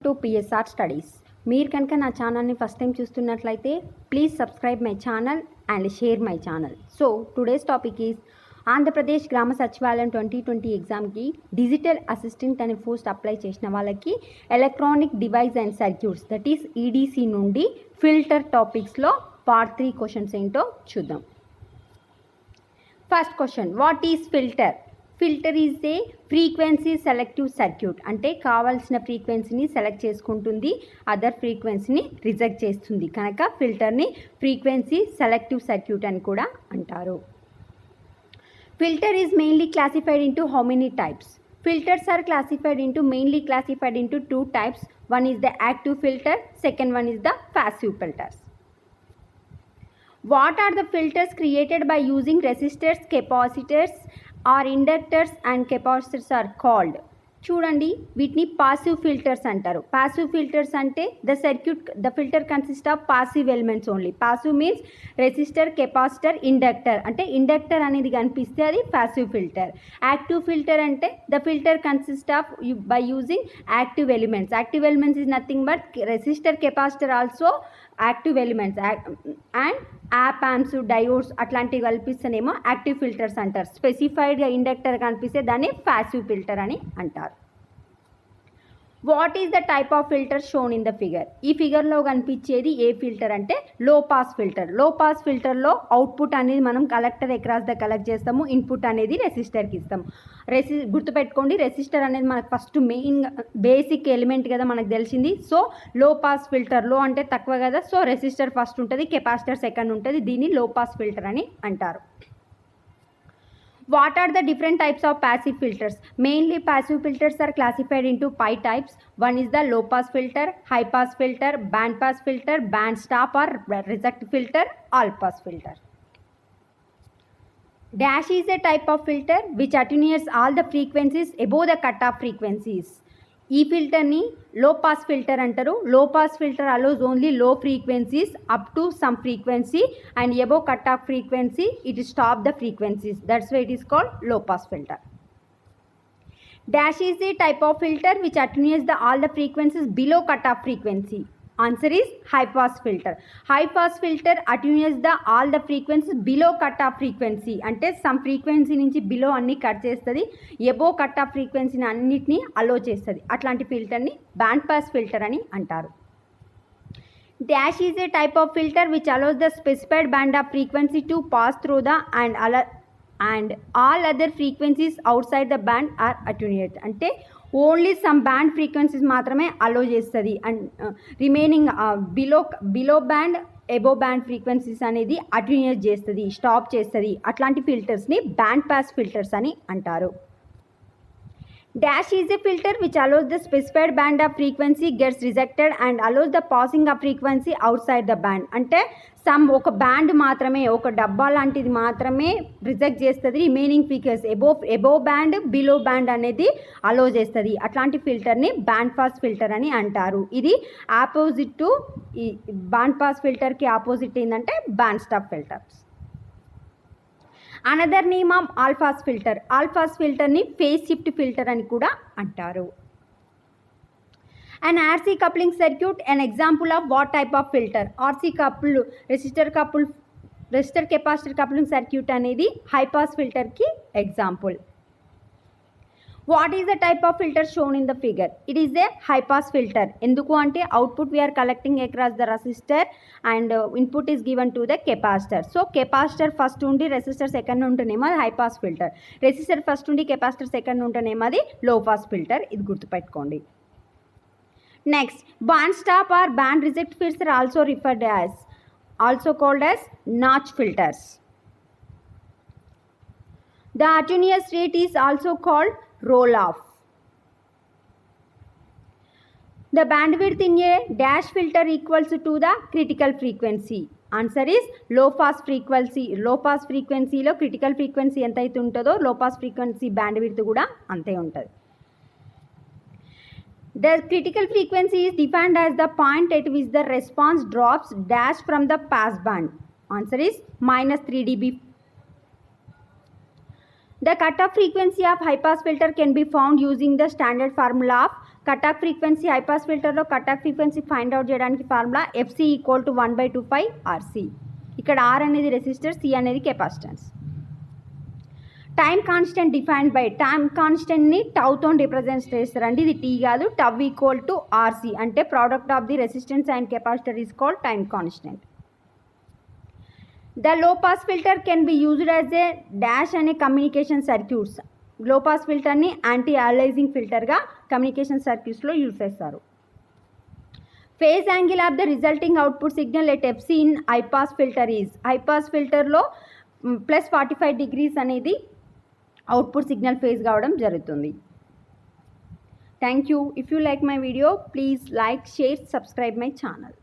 To PSR studies. మీరు కనుక నా ఛానల్ని ఫస్ట్ టైం చూస్తున్నట్లయితే please subscribe my channel and share my channel. So today's topic is Andhra Pradesh గ్రామ సచివాలయం 2020 ఎగ్జామ్కి డిజిటల్ అసిస్టెంట్ అనే పోస్ట్ అప్లై చేసిన వాళ్ళకి electronic device and circuits that is EDC నుండి ఫిల్టర్ టాపిక్స్లో పార్ట్ 3 క్వశ్చన్స్ ఏంటో చూద్దాం. First question, what is filter? Filter is a frequency selective circuit. అంటే కావాల్సిన ఫ్రీక్వెన్సీని సెలెక్ట్ చేసుకుంటుంది, అదర్ ఫ్రీక్వెన్సీని రిజెక్ట్ చేస్తుంది కనుక ఫిల్టర్ని ఫ్రీక్వెన్సీ సెలెక్టివ్ సర్క్యూట్ అని కూడా అంటారు. Filter is mainly classified into how many types? Filters are mainly classified into two types. One is the active filter, second one is the passive filters. What are the filters created by using resistors, capacitors or inductors and capacitors are called? చూడండి, వీటిని passive filters అంటారు. Passive filters అంటే the filter consist of passive elements only. Passive means resistor, capacitor, inductor. అంటే inductor అనేది కనిపిస్తే అది passive filter. Active filter అంటే the filter consist of by using active elements. Active elements is nothing but resistor, capacitor also active elements and app amps, diodes అట్లాంటివి కల్పిస్తేనేమో active filters అంటారు. స్పెసిఫైడ్గా inductor కనిపిస్తే దాన్ని passive filter అని అంటారు. What is the type of filter shown in the figure? ఈ ఫిగర్లో కనిపించేది ఏ filter అంటే లో పాస్ ఫిల్టర్. లో పాస్ ఫిల్టర్లో అవుట్పుట్ అనేది మనం కలెక్టర్ అక్రాస్ ద కలెక్ట్ చేస్తాము, ఇన్పుట్ అనేది రెసిస్టర్కి ఇస్తాము. గుర్తుపెట్టుకోండి, రెసిస్టర్ అనేది మనకు ఫస్ట్ మెయిన్ బేసిక్ ఎలిమెంట్ కదా మనకు తెలిసింది. సో లో పాస్ ఫిల్టర్, లో అంటే తక్కువ కదా, సో రెసిస్టర్ ఫస్ట్ ఉంటుంది, కెపాసిటర్ సెకండ్ ఉంటుంది. దీన్ని లో పాస్ ఫిల్టర్ అని అంటారు. What are the different types of passive filters? Mainly passive filters are classified into 5 types. One is the low pass filter, high pass filter, band pass filter, band stop or reject filter, all pass filter. Dash is a type of filter which attenuates all the frequencies above the cutoff frequencies. ఈ ఫిల్టర్ని లో pass filter అంటారు. Low pass filter allows only low frequencies up to some frequency and above cut off frequency it stop the frequencies. That's why it is called low pass filter. Dash is a type of filter which attenuates all the frequencies below cut off frequency. Answer is high pass filter. High pass filter attenuates all the frequencies below cut off frequency. అంటే some frequency నుంచి below అన్ని cut చేస్తుంది, above cut off ఫ్రీక్వెన్సీని అన్నిటినీ అలో చేస్తుంది. అట్లాంటి ఫిల్టర్ని band pass filter అని అంటారు. Dash is a type of filter which allows the specified band of frequency to pass through the and all other frequencies outside the band are attenuated. అంటే only some band frequencies మాత్రమే అలో చేస్తుంది and remaining below band, above band frequencies అనేది attenuate చేస్తుంది, stop చేస్తుంది. అట్లాంటి ఫిల్టర్స్ని band pass filters అని అంటారు. Dash is a filter which allows the specified band of frequency gets rejected and allows the passing of frequency outside the band. అంటే ఒక band మాత్రమే, ఒక డబ్బా లాంటిది మాత్రమే రిజెక్ట్ చేస్తుంది, remaining frequency above band, below band అనేది అలో చేస్తుంది. అట్లాంటి ఫిల్టర్ని బ్యాండ్ పాస్ ఫిల్టర్ అని అంటారు. ఇది ఆపోజిట్ టు ఈ బ్యాండ్ పాస్ ఫిల్టర్కి ఆపోజిట్ ఏంటంటే band stop filters. Another name of all pass filter. All pass ఫిల్టర్ని ఫేజ్ షిఫ్ట్ ఫిల్టర్ అని కూడా అంటారు. An RC coupling circuit, an example of what type of filter? RC coupled resistor capacitor coupling circuit అనేది high pass filter కి example. What is the type of filter shown in the figure? It is a high pass filter. ఎందుకు అంటే output we are collecting across the resistor and input is given to the capacitor. So capacitor first ఉండి resistor second ఉంటేనేమో అది high pass filter. resistor first ఉండి capacitor second ఉంటేనేమో అది low pass filter. ఇది గుర్తుపెట్టుకోండి. Next, band stop or band reject filters are also called as notch filters. The attenuation rate is also called roll off. The bandwidth in a dash filter equals to the critical frequency. Answer is low pass frequency. Low pass frequency లో critical frequency ఎంత అయితే ఉంటుందో low pass frequency bandwidth కూడా అంతే ఉంటుంది. The critical frequency is defined as the point at which the response drops dash from the pass band. Answer is -3 dB. The cutoff frequency of high pass filter can be found using the standard formula of cut off frequency high pass ఫిల్టర్లో cut off frequency find out చేయడానికి formula FC equal to 1/2π RC. ఇక్కడ R అనేది resistor, C అనేది capacitance. Time constant defined by, time కాన్స్టెంట్ని టౌతో represent చేస్తారండి. ఇది T కాదు. టవ్ ఈక్వల్ టు ఆర్సి అంటే product of the resistance and capacitor is called time constant. The low pass filter can be used as a dash అనే communication circuits. లో pass ఫిల్టర్ని anti aliasing ఫిల్టర్గా communication సర్క్యూట్స్లో use చేస్తారు. Phase angle of the resulting output signal at FC in high pass filter is, high pass ఫిల్టర్లో +45 degrees అనేది output signal phase కావడం జరుగుతుంది. Thank you. If you like my video please like, share, subscribe my channel.